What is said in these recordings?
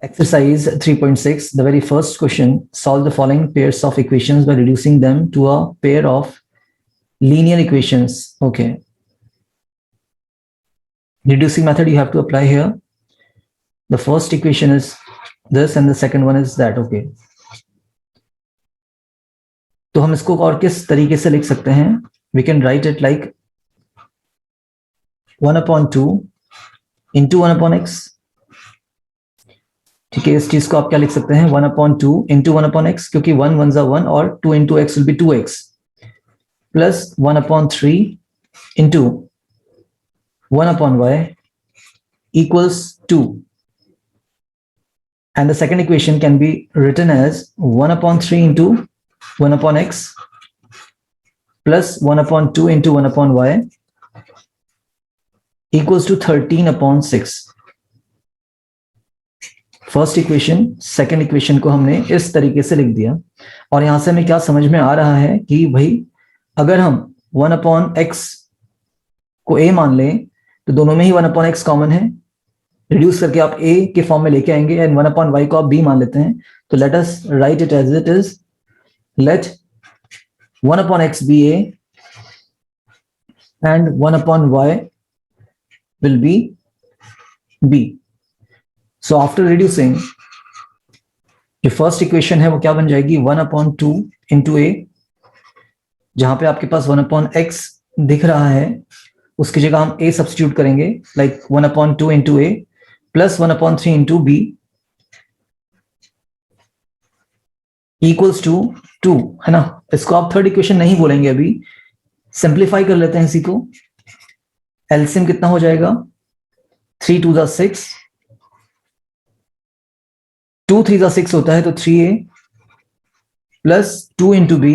Exercise 3.6, the very first question, solve the following pairs of equations by reducing them to a pair of linear equations. Okay. Reducing method you have to apply here. The first equation is this and the second one is that. Okay. तो हम इसको और किस तरीके से लिख सकते हैं? We can write it like 1/2 into 1/x. ठीक है, इस चीज को आप क्या लिख सकते हैं? 1/2 into 1/x, क्योंकि 1 1 जा 1 और 2 into x will be 2x plus 1/3 into 1/y equals 2. And the second equation can be written as 1/3 into 1/x plus 1/2 into 1/y equals to 13/6. First equation second equation को हमने इस तरीके से लिख दिया और यहां से हमें क्या समझ में आ रहा है कि भाई अगर हम 1/x को a मान लें तो दोनों में ही 1/x कॉमन है, रिड्यूस करके आप a के फॉर्म में लेके आएंगे एंड 1/y को आप b मान लेते हैं. तो let us write it as it is. Let 1/x be a and 1/y will be b. So after reducing, जो फर्स्ट इक्वेशन है वो क्या बन जाएगी? 1/2 into a, जहां पे आपके पास 1/x दिख रहा है उसकी जगह हम a सब्स्टिट्यूट करेंगे, like 1/2 into a plus 1/3 into b equals to 2, है ना? इसको आप थर्ड इक्वेशन नहीं बोलेंगे, अभी सिंप्लीफाई कर लेते हैं इसी को. एलसीएम कितना हो जाएगा? 3 2 6, 2 3 6 होता है तो 3a plus 2 into b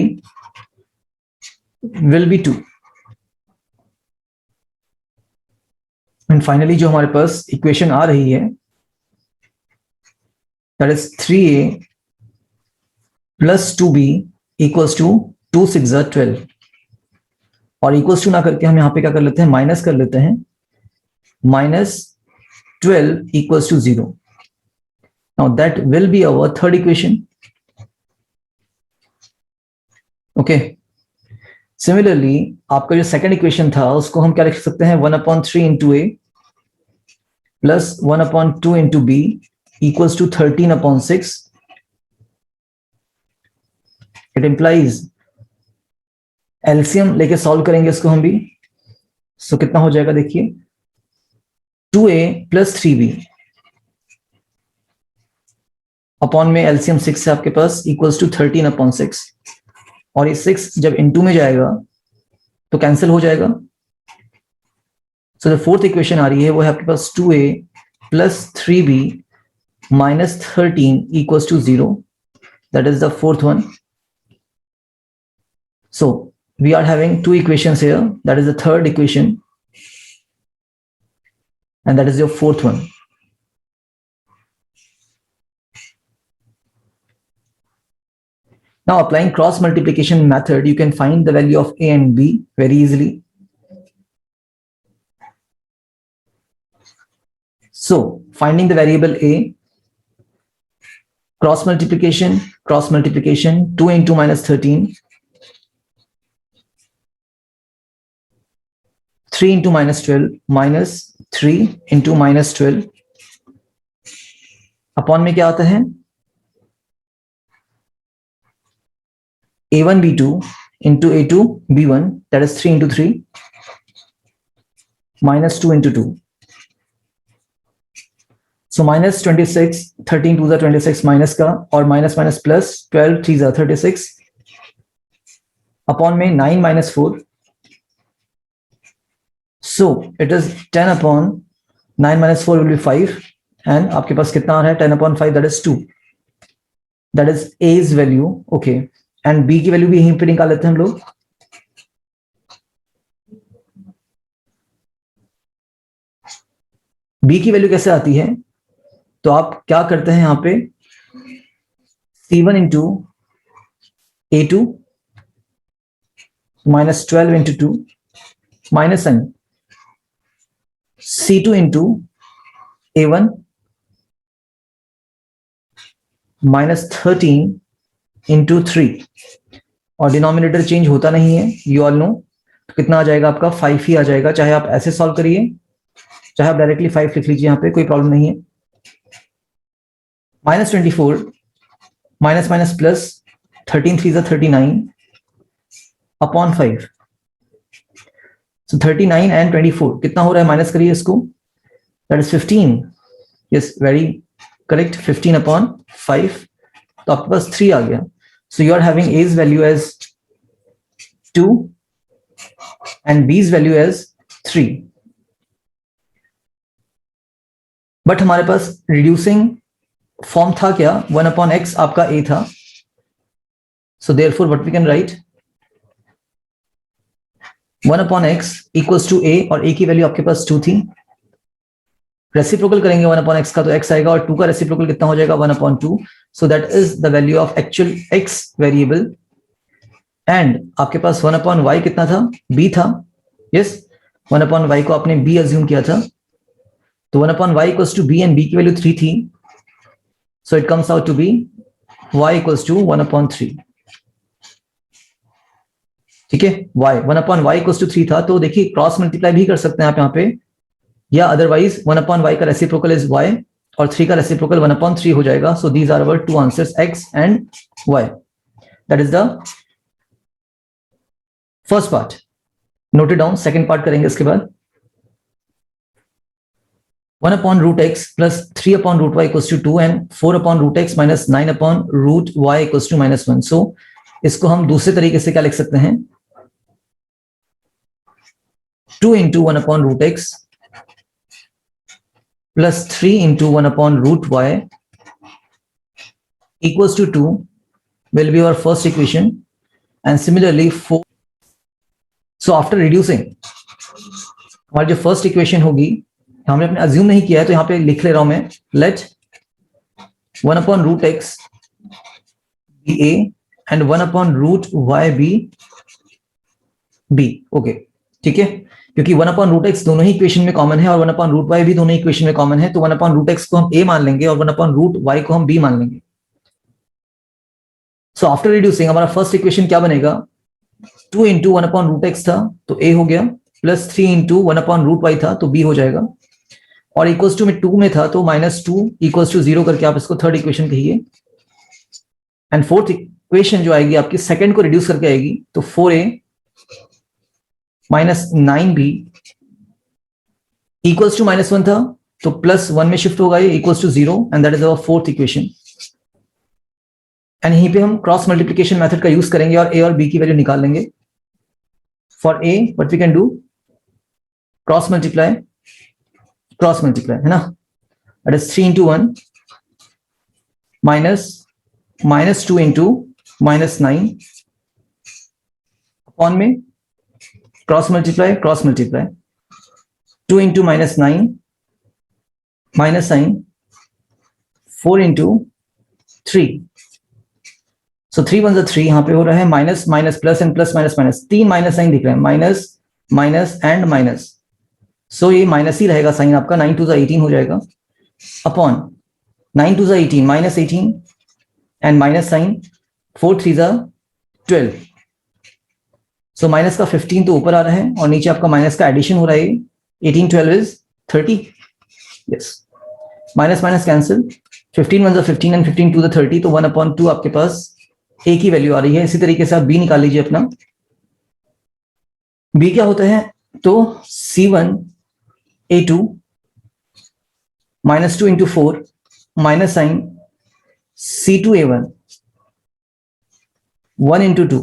will be 2. And finally जो हमारे पास इक्वेशन आ रही है that is 3a plus 2b equals to 2 6 12. और इक्वल्स टू ना करके हम यहाँ पे क्या कर लेते हैं? माइनस कर लेते हैं. -12 equals to 0. Now that will be our third equation. Okay. Similarly, आपका जो सेकंड इक्वेशन था उसको हम क्या लिख सकते हैं? 1/3 into a plus 1/2 into b equals to 13/6. It implies LCM लेके सॉल्व करेंगे इसको हम भी. सो कितना हो जाएगा देखिए? 2a plus 3b अपॉन में एलसीएम 6 है आपके पास इक्वल्स टू 13/6. और ये 6 जब इनटू में जाएगा तो कैंसिल हो जाएगा. सो जो फोर्थ इक्वेशन आ रही है वो है आपके पास 2a plus 3b minus 13 equals to 0. That is the fourth one. So we are having two equations here. That is the third equation and that is your fourth one. Now applying cross multiplication method, you can find the value of a and b very easily. So finding the variable a, cross multiplication, 2 into -13, 3 into -12 minus 3 into -12 upon में क्या आता है? a1 b2 into a2 b1, that is 3 into 3 minus 2 into 2. So minus 26, 13 2 26 minus का और minus minus plus 12 3 36 upon में 9 minus 4. So it is 10/9 minus 4 will be 5 and आपके पास कितना आ रहा है? 10/5, that is 2. That is a's value. Okay. And b की value भी यहीं पे निकाल लेते हैं हम लोग. b की वैल्यू कैसे आती है? तो आप क्या करते हैं यहाँ पे? c1 into a2 minus 12 into 2 minus n c2 into a1 -13 into 3 और डिनोमिनेटर चेंज होता नहीं है, यू ऑल नो। तो कितना आ जाएगा आपका 5 ही आ जाएगा, चाहे आप ऐसे सॉल्व करिए चाहे आप डायरेक्टली 5 लिख लीजिए, यहाँ पे कोई प्रॉब्लम नहीं है। -24 minus minus plus 13 3 39 upon 5। So 39 and 24 कितना हो रहा है, माइनस करिए इसको, that is 15। yes, very correct, 15 upon 5, तो आपके पास 3 आ गया। so you are having a's value as 2 and b's value as 3, but हमारे पास रिड्यूसिंग फॉर्म था क्या, 1 upon x आपका a था। so therefore what we can write, 1 upon x equals to a, और a की वैल्यू आपके पास 2 थी। रेसिप्रोकल करेंगे 1 upon x का तो x आएगा, और 2 का रेसिप्रोकल कितना हो जाएगा, 1 upon 2। So that is the value of actual x variable. And आपके पास 1 upon y कितना था, b था। यस, 1 upon y को आपने b अज्यूम किया था, तो 1 upon y equals to b and b की वैल्यू 3 थी। So it comes out to be y equals to 1 upon 3। ठीक है, y 1 upon y equals to 3 था, तो देखिए क्रॉस मल्टीप्लाई भी कर सकते हैं आप यहाँ पे, या अदरवाइज 1 upon y का रेसिप्रोकल इज y और 3 का रेसिप्रोकल 1 upon 3 हो जाएगा। So these are our two answers, x and y। That is the first part, noted down. Second part करेंगे इसके बाद। 1 upon root x plus 3 upon root y equals to 2 and 4 upon root x minus 9 upon root y equals to -1। सो इसको हम दूसरे तरीके से क्या लिख सकते हैं, 2 into 1 upon root x plus 3 into 1 upon root y equals to 2 will be our first equation, and similarly 4। so after reducing, हमारी जो फर्स्ट इक्वेशन होगी, हमने अपने अज्यूम नहीं किया है तो यहाँ पे लिख ले रहा हूं मैं, let 1 upon root x be a and 1 upon root y be b। Okay, ठीक है, क्योंकि 1 upon root x दोनों ही इक्वेशन में कॉमन है और 1 upon root y भी दोनों ही इक्वेशन में कॉमन है, तो 1 upon root x को हम a मान लेंगे और 1 upon root y को हम b मान लेंगे। सो आफ्टर रिड्यूसिंग हमारा फर्स्ट इक्वेशन क्या बनेगा, 2 into 1 upon root x था तो a हो गया, plus 3 into 1 upon root y था तो b हो जाएगा, और इक्वल्स टू में 2 में था तो -2 इक्वल्स टू 0 करके आप इसको थर्ड इक्वेशन कहिए। एंड फोर्थ इक्वेशन जो आएगी आपकी सेकंड को रिड्यूस करके आएगी, तो 4a minus 9b equals to -1 था तो +1 में शिफ्ट होगा, ये equals to 0, and that is our fourth equation. And यहीं पे हम क्रॉस मल्टीप्लिकेशन मेथड का यूज करेंगे और a और b की वैल्यू निकाल लेंगे। For a what we can do, cross multiply है ना, that is 3 into 1 minus 2 into -9 upon में cross multiply 2 into -9 minus sign 4 into 3। So 3 1 3, यहाँ पे हो रहा है minus minus plus and plus minus minus, 3 minus sign दिख रहे हैं, minus minus and minus. So ये माइनस ही रहेगा साइन आपका, 9 2 18 हो जाएगा, upon 9 2 18 -18 and minus sign 4 3 12। So minus का 15 तो ऊपर आ रहा है और नीचे आपका माइनस का एडिशन हो रहा है, 18 12 is 30। Yes, minus minus cancel, 15 1 15 and 15 2 30, तो 1/2 आपके पास a की वैल्यू आ रही है। इसी तरीके से आप b निकाल लीजिए अपना। b क्या होता है, तो c1 a2 -2 into 4 minus sign c2 a1 1 into 2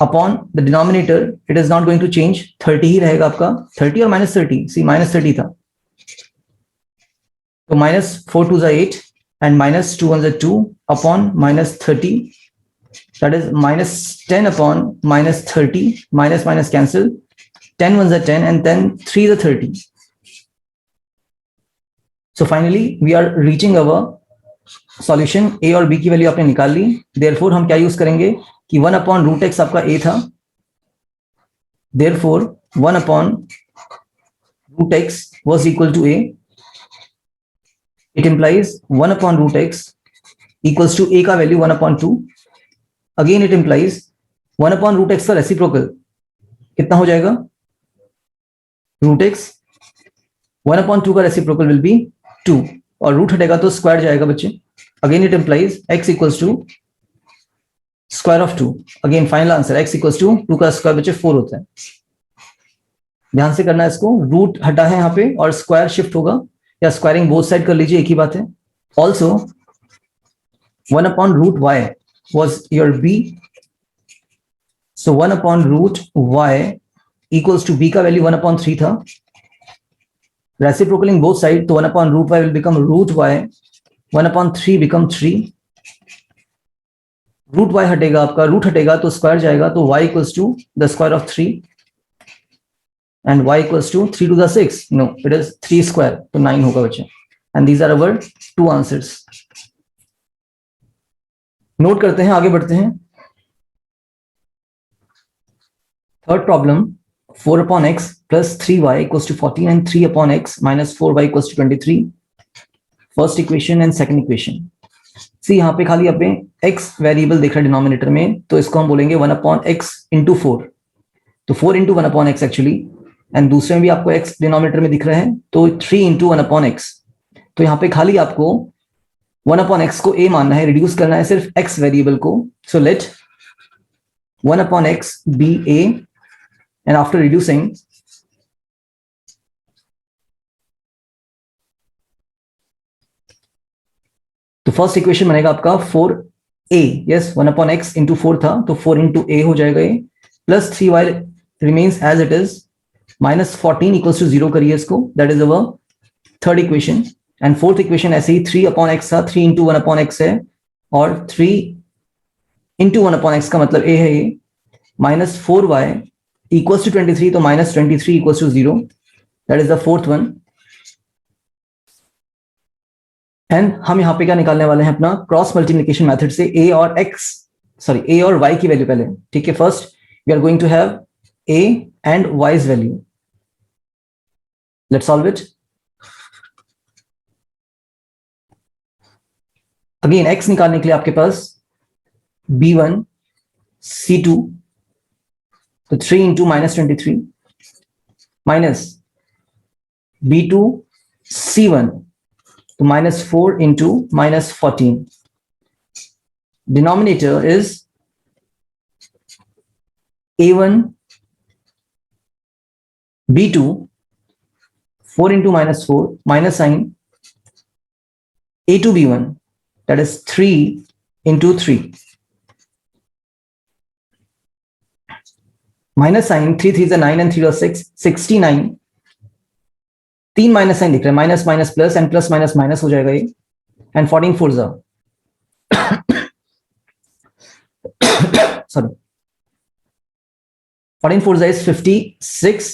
upon the denominator, it is not going to change, 30 ही रहेगा आपका, 30 और -30, सी -30 था तो -4 2 8 and -2 1 2 upon -30, that is -10 upon -30, minus minus cancel, 10 1 10 and 10 3 30। So finally we are reaching our solution. a और b की value आपने निकाल ली, देयरफॉर हम क्या यूज करेंगे कि 1/√x आपका a था, therefore 1/√x was equal to a, it implies 1 upon root X equals to A का value 1/2. Again it implies 1 upon root X का रेसिप्रोकल कितना हो जाएगा, रूट एक्स. 1/2 का रेसिप्रोकल विल बी 2 और रूट हटेगा तो स्क्वायर जाएगा बच्चे. Again it implies x equals to square of 2. Again final answer x equals to 2 का स्क्वायर बच्चे 4 होता है. ध्यान से करना है इसको, रूट हटा है यहाँ पे और स्क्वायर शिफ्ट होगा, या स्क्वायरिंग बोथ साइड कर लीजिए, एक ही बात है. Also 1 upon root Y was your b. So 1 upon root Y equals to b का वैल्यू 1/3 था. रेसिप्रोकलिंग बोथ साइड तो 1 upon root Y will become root Y. 1/3 become 3. Root Y हटेगा, आपका रूट हटेगा तो स्क्वायर जाएगा, तो y equals to the square of 3 and y equals to 3 to the 6. No, it is 3 square, तो 9 होगा बच्चे. And these are our 2 answers. Note करते हैं, आगे बढ़ते हैं. Third problem, 4 upon x plus 3y equals to 14 and 3 upon x minus 4y equals to 23. First equation and second equation. See यहाँ पे खाली अपने x वेरिएबल देख रहे हैं डिनोमिनेटर में, तो इसको हम बोलेंगे 1 upon x into 4. तो 4 into 1 upon x actually, and दूसरे में भी आपको x डिनोमिनेटर में दिख रहा है, तो 3 into 1 upon x. तो यहाँ पे खाली आपको 1 upon x को a मानना है, रिड्यूस करना है सिर्फ x वेरिएबल को. So let 1 upon x be a, and after reducing तो फर्स्ट इक्वेशन बनेगा आपका 4a. Yes, 1 upon x into 4 था, तो 4 into a हो जाएगा ये, plus 3y remains as it is, minus 14 equals to 0 करिए इसको. That is our third equation. And fourth equation ऐसे ही 3 upon x था, 3 into 1 upon x है, और 3 into 1 upon x का मतलब a है ये, माइनस 4y इक्वल्स टू 23, तो minus 23 equals to 0. That is the fourth one. And हम यहाँ पे क्या निकालने वाले हैं, अपना क्रॉस मल्टीप्लिकेशन मेथड से a और y की वैल्यू पहले. ठीक है, first we are going to have a and y's value. Let's solve it. Again x निकालने के लिए आपके पास b1 c2, तो 3 into minus 23 minus b2 c1, तो minus 4 into minus 14. Denominator is a1 b2, 4 into minus 4, minus sign a2 b1, that is 3 into 3. Minus sign 3 3 is 9 and 3 is 6, 69. 3 minus sign दिख रहा है, minus minus plus and plus minus minus हो जाएगा ये. And 14 4 sorry, 14 4 is 56,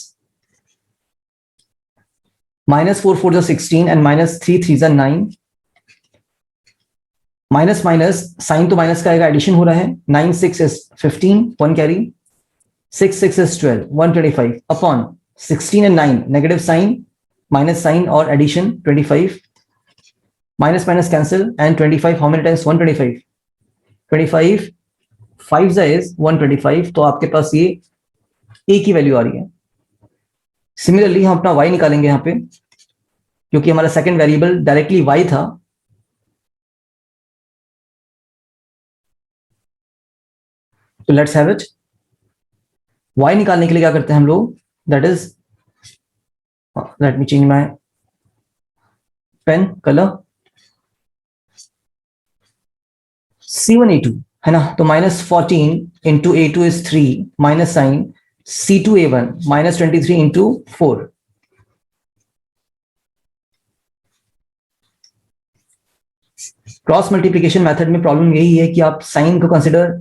minus 4 4 is 16, and minus 3 3 is 9. Minus minus sign तो minus का आएगा, addition हो रहा है. 9 6 is 15, 1 carry, 6 6 is 12, 125 upon 16 and 9, negative sign, minus sign और addition 25, minus minus cancel, and 25 how many times, 125. 25 5 is 125, तो आपके पास ये a की वैल्यू आ रही है. सिमिलरली हम अपना y निकालेंगे यहाँ पे, क्योंकि हमारा सेकंड वेरिएबल डायरेक्टली y था. तो लेट्स हैव इट. y निकालने के लिए क्या करते हैं हम लोग, that is, let me change my pen colour. c1 a2 है ना, तो minus 14 into a2 is 3, minus sign c2 a1 minus 23 into 4. Cross multiplication method में प्रॉब्लम यही है कि आप साइन को कंसिडर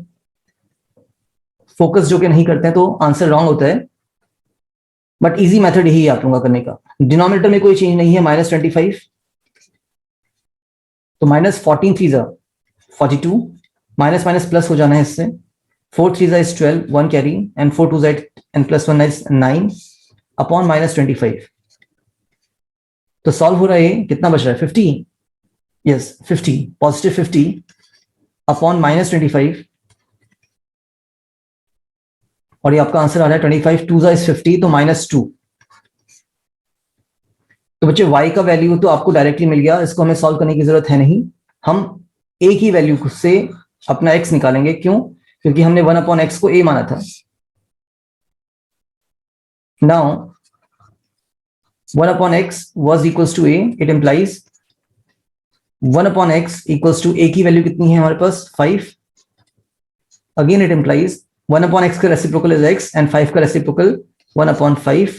फोकस जो कि नहीं करते हैं, तो आंसर रॉन्ग होता है. बट इजी मेथड यही है आप लोगों का करने का. डिनोमिनेटर में कोई चेंज नहीं है, माइनस 25, तो माइनस 14 3 42, माइनस माइनस प्लस हो जाना है इससे. 4 3 is 12, 1 carry, and 4 2 is and plus 1 is 9 upon minus 25. तो सॉल्व हो रहा है, कितना बच रहा है, 50. यस 50 पॉजिटिव 50 अपॉन -25, और ये आपका आंसर आ रहा है 25 2 इज 50, तो -2। तो बच्चे y का वैल्यू तो आपको डायरेक्टली मिल गया, इसको हमें सॉल्व करने की जरूरत है नहीं। हम a की वैल्यू से अपना x निकालेंगे। क्यों? क्योंकि हमने 1/x को a माना था। Now 1/x was equals to a, it implies 1/x equals to a की वैल्यू कितनी है हमारे पास 5। अगेन इट implies 1/x का रेसिप्रोकल इज x एंड 5 का रेसिप्रोकल 1/5,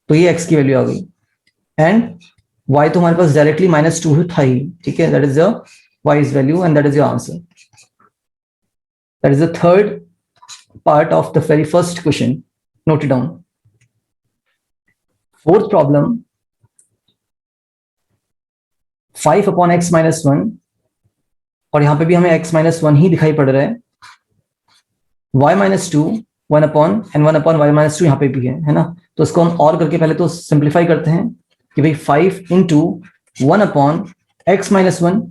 तो ये x की वैल्यू आ गई। एंड y तो हमारे पास डायरेक्टली -2 था ही, ठीक है, that is the y's value and that is your answer. That is the third part of the very first question, note it down. Fourth problem 5/x - 1, और यहां पे भी हमें x - 1 ही दिखाई पड़ रहा है। y - 2 1 upon and 1/y - 2 यहाँ पे भी है ना। तो इसको हम और करके पहले तो सिंप्लीफाई करते हैं कि भाई 5 into 1/x - 1,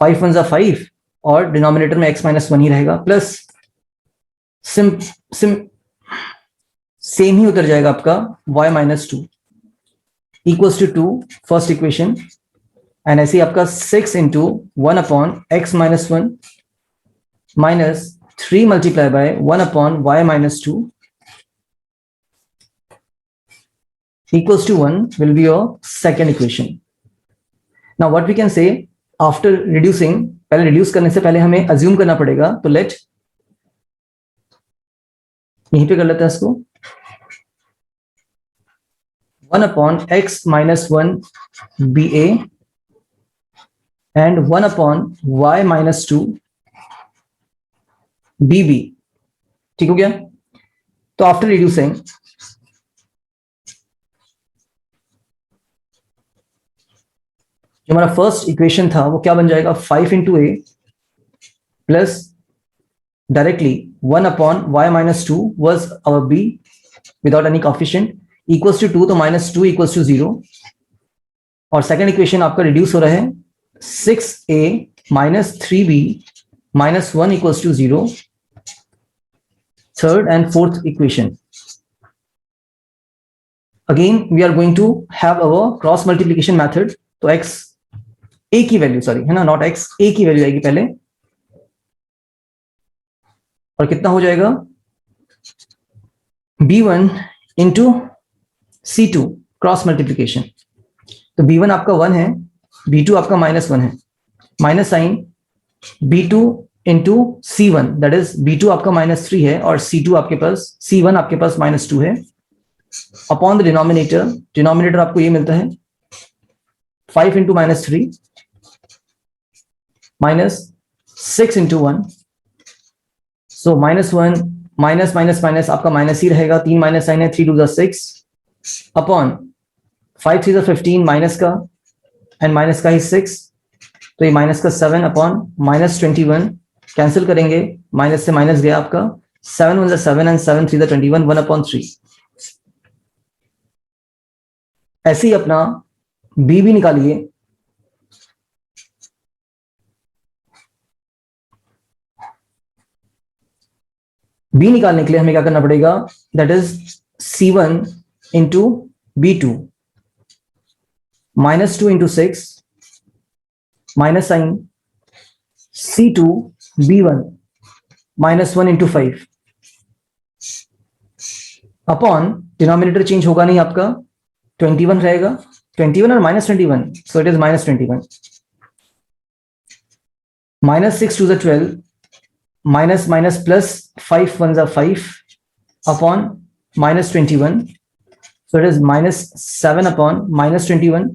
5 1 = 5 और डिनोमिनेटर में x - 1 ही रहेगा, प्लस सेम ही उतर जाएगा आपका y - 2 equals to 2, first equation, and ऐसे ही आपका 6 into 1/x - 1 minus 3 multiplied by 1/y - 2 equals to 1 will be your second equation. Now what we can say after reducing, पहले reduce करने से पहले हमें assume करना पड़ेगा, तो let यहीं पे कर लेते हैं इसको 1/x - 1 be a and 1/y - 2 bb, ठीक हो गया। तो आफ्टर रिड्यूसिंग जो हमारा फर्स्ट इक्वेशन था वो क्या बन जाएगा, 5 into a plus directly 1/y - 2 was our b without any coefficient equals to 2, तो -2 equals to 0, और सेकेंड इक्वेशन आपका रिड्यूस हो रहा है 6a - 3b - 1 equals to 0, third and fourth equation. Again we are going to have our cross multiplication method, तो x a की value, sorry है ना, नॉट x, a की वैल्यू आएगी पहले, और कितना हो जाएगा b1 into c2 cross multiplication. तो b1 आपका 1 है, b2 आपका -1 है, minus sign b2 into c1, that is b2 आपका -3 है और c2 आपके पास, c1 आपके पास -2 है, अपॉन द डिनोमिनेटर, डिनोमिनेटर आपको ये मिलता है 5 into -3 minus 6 into 1, so -1 minus minus minus आपका माइनस ही रहेगा, 3 माइनस साइन है, 3 2 6 अपॉन 5 3 15 माइनस का एंड माइनस का ही 6, तो ये माइनस का 7 अपॉन -21, कैंसिल करेंगे, माइनस से माइनस गया आपका, 7 1 7 एंड 7 3 21, 1/3। ऐसे ही अपना b भी निकालिए, b निकालने के लिए हमें क्या करना पड़ेगा, that is c1 into b2 -2 into 6 minus sign c2 b1 -1 into 5 upon denominator change होगा नहीं आपका, 21 रहेगा, 21 और -21, so it is -21, -6 2 12 minus minus plus 5 1 5 upon -21, so it is -7 upon -21,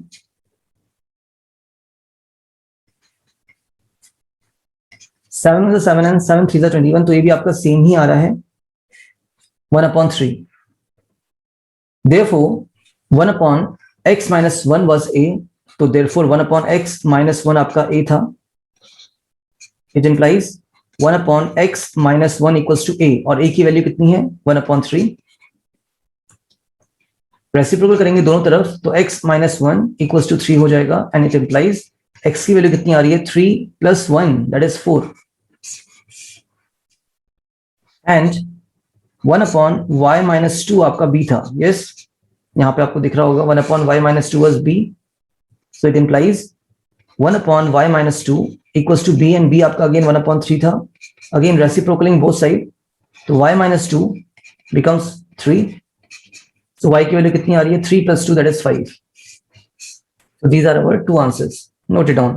seven 7 and 7 3 21, तो ये भी आपका सेम ही आ रहा है 1/3। therefore 1/x - 1 was a, तो therefore 1/x - 1 आपका a था, it implies 1/x - 1 equals to a, और a की वैल्यू कितनी है 1/3, रेसिप्रोकल करेंगे दोनों तरफ तो x माइनस 1 इक्वल्स टू 3 हो जाएगा एंड इट इंप्लाइज x की वैल्यू कितनी आ रही है 3 plus 1 that is 4 and 1 upon y minus 2 आपका b था यस यहाँ पे आपको दिख रहा होगा 1 upon y minus 2 was b so it implies 1 upon y minus 2 equals to b and b आपका अगेन 1 upon 3 था अगेन रेसिप्रोकलिंग बोथ साइड तो y minus 2 becomes 3 so y की वैल्यू कितनी आ रही है 3 plus 2 that is 5 so these are our two answers note it down